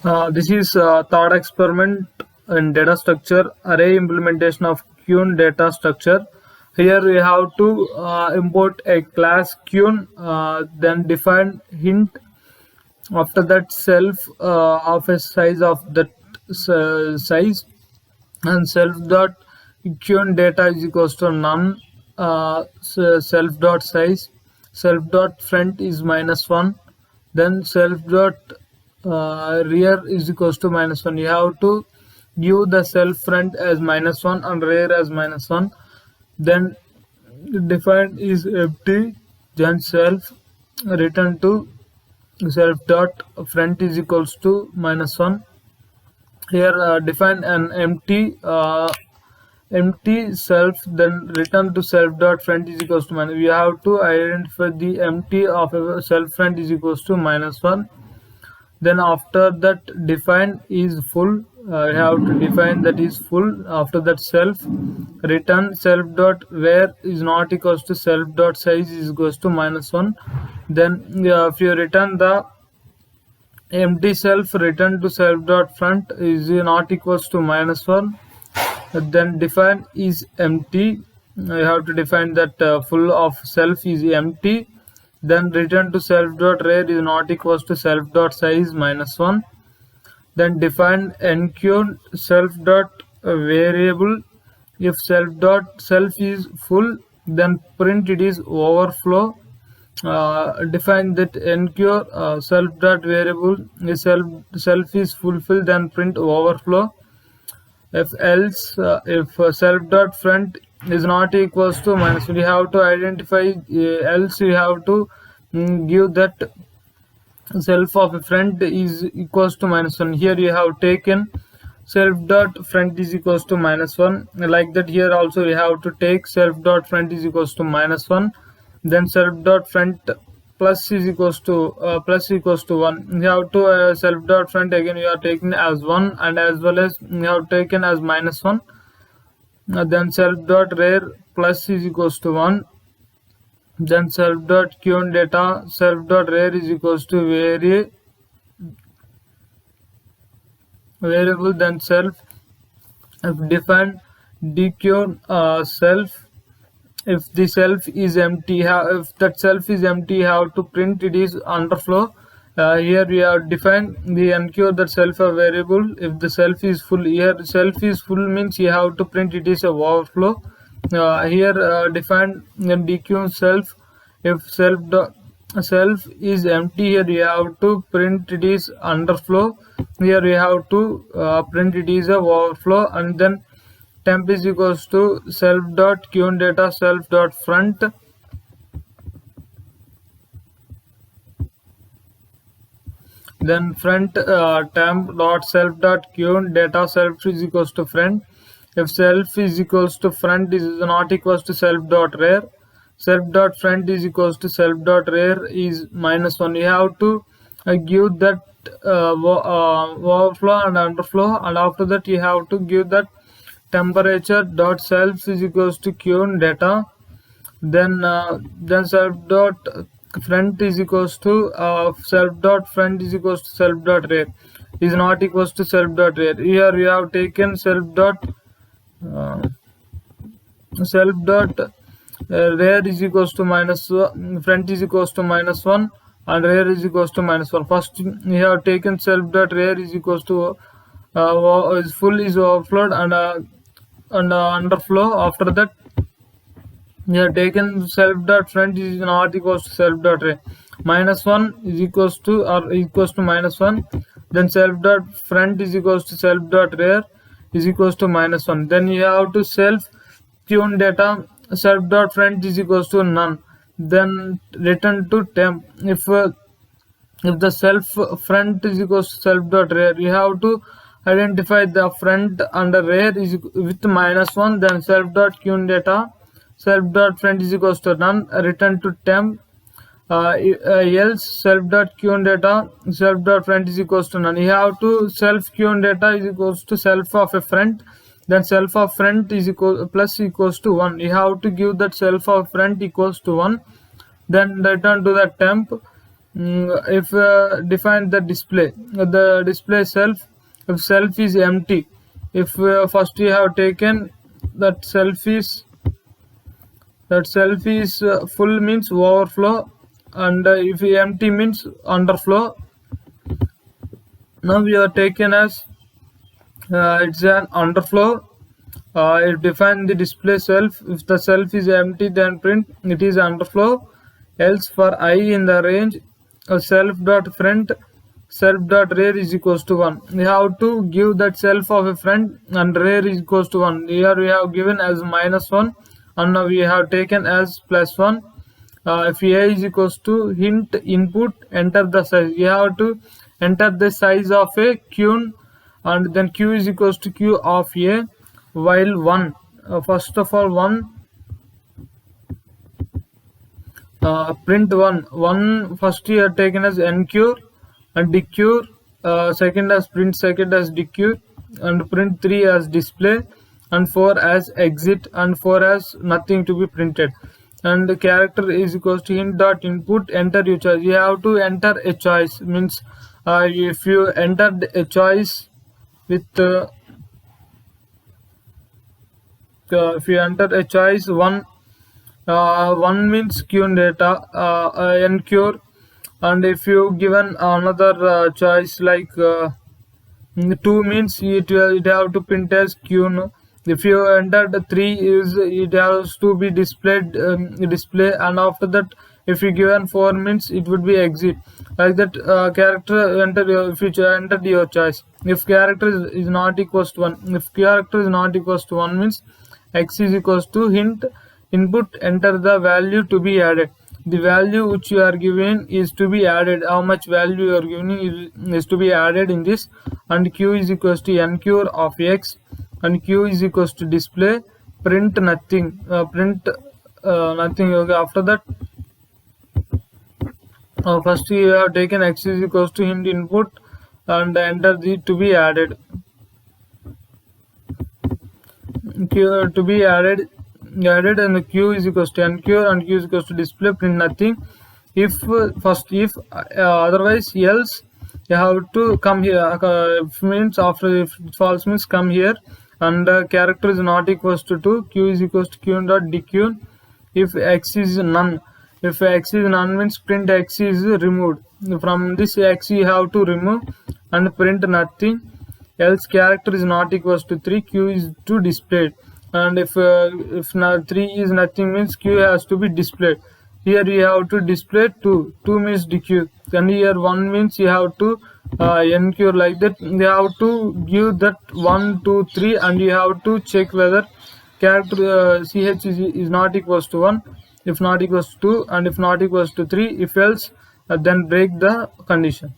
This is third experiment in data structure array implementation of Qn data structure. Here we have to import a class Qn, then define hint, after that self of a size of that size, and self dot Qn data is equals to none, self dot size, self dot front is -1, then self dot rear is equals to -1. You have to give the self front as -1 and rear as -1. Then define is empty, then self return to self dot front is equals to -1. Here define an empty self, then return to self dot front is equals to -1. We have to identify the empty of a self front is equals to -1. Then after that define is full, we have to define that is full. After that self return self dot where is not equals to self dot size is equals to -1. Then if you return the empty self, return to self dot front is not equals to -1. Then define is empty, you have to define that full of self is empty. Then return to self dot rear is not equals to self dot size -1. Then define enqueue self dot variable. If self is full, then print it is overflow. Define that enqueue self dot variable is self is fulfilled, then print overflow. If else, if self dot front is not equals to -1, you have to identify else you have to give that self of a front is equals to -1. Here you have taken self dot front is equals to -1. Like that here also you have to take self dot front is equals to -1. Then self dot front plus is equals to plus equals to 1. You have to self dot front again you are taking as 1, and as well as you have taken as -1. Then self dot rear plus is equals to 1. Then self dot Qn data self dot rear is equals to variable. Then self define dq self. If the self is empty, if that self is empty, you have to print it is underflow. Here we have defined the enqueue that self a variable. If the self is full, here self is full means you have to print it is a overflow. Here define dq self. If self is empty, here you have to print it is underflow. Here we have to print it is a overflow. And then temp is equals to self dot Qn data self dot front. Then front temp dot self dot Qn data self is equals to front. If self is equals to front is not equals to self dot rear, self dot front is equals to self dot rear is -1. You have to give that overflow and underflow, and after that you have to give that temperature dot self is equals to Qn data. Then self dot front is equals to self dot front is equals to self dot rear is not equals to self dot rear. Here we have taken self dot rear is equals to front is equals to -1 and rear is equals to -1. First we have taken self dot rear is equals to is full is overflowed and underflow. After that we have taken self dot front is not equals to self dot rear. -1 is equals to or equals to -1. Then self dot front is equals to self dot rear is equals to -1. Then you have to self Qn data self dot front is equals to none. Then return to temp. If the self front is equals to self dot rear, you have to identify the front and the rear is with -1. Then self dot Qn data self dot front is equals to none. Return to temp. Else self dot Qn data self dot front is equals to none. You have to self Qn data is equals to self of a front. Then self of front is plus equals to 1. You have to give that self of front equals to 1. Then return to the temp. If define the display self, if self is empty, if first you have taken that self is full means overflow, and if empty means underflow. Now we are taken as it's an underflow. It define the display self. If the self is empty, then print it is underflow. Else for I in the range self dot friend self dot rear is equals to 1. We have to give that self of a friend and rear is equals to 1. Here we have given as -1 and now we have taken as +1. If a is equals to hint input, enter the size. We have to enter the size of a queue, and then q is equals to q of a, while 1, first of all 1, print 1 first you are taken as ncure and decure, second as print second as decure, and print 3 as display, and 4 as exit, and 4 as nothing to be printed. And the character is equals to hint dot input, enter your choice. You have to enter a choice, means if you entered a choice with if you enter a choice 1, 1 means queue data, ncure, and if you given another choice like 2 means it have to print as q. No? If you entered 3 is it has to be displayed display, and after that if you given 4 means it would be exit, like that. Character enter your, if you entered your choice. If character is not equals to 1, if character is not equals to 1 means x is equals to hint input, enter the value to be added. The value which you are given is to be added. How much value you are giving is to be added in this, and q is equals to ncure of x, and q is equals to display, print nothing, nothing. Okay, after that first you have taken x is equals to hint input and enter the to be added, q to be added, and the q is equals to ncure and q is equals to display, print nothing. If if otherwise else you have to come here, if means after if false means come here, and character is not equals to 2, q is equals to q dot deque. If x is none, if x is none means print x is removed. From this x you have to remove and print nothing. Else character is not equals to 3, q is to displayed, and if now 3 is nothing means q has to be displayed. Here you have to display 2 means deque, and here 1 means you have to ncure, like that. You have to give that 1 2 3, and you have to check whether character ch is not equals to 1, if not equals to 2, and if not equals to 3, if else then break the condition.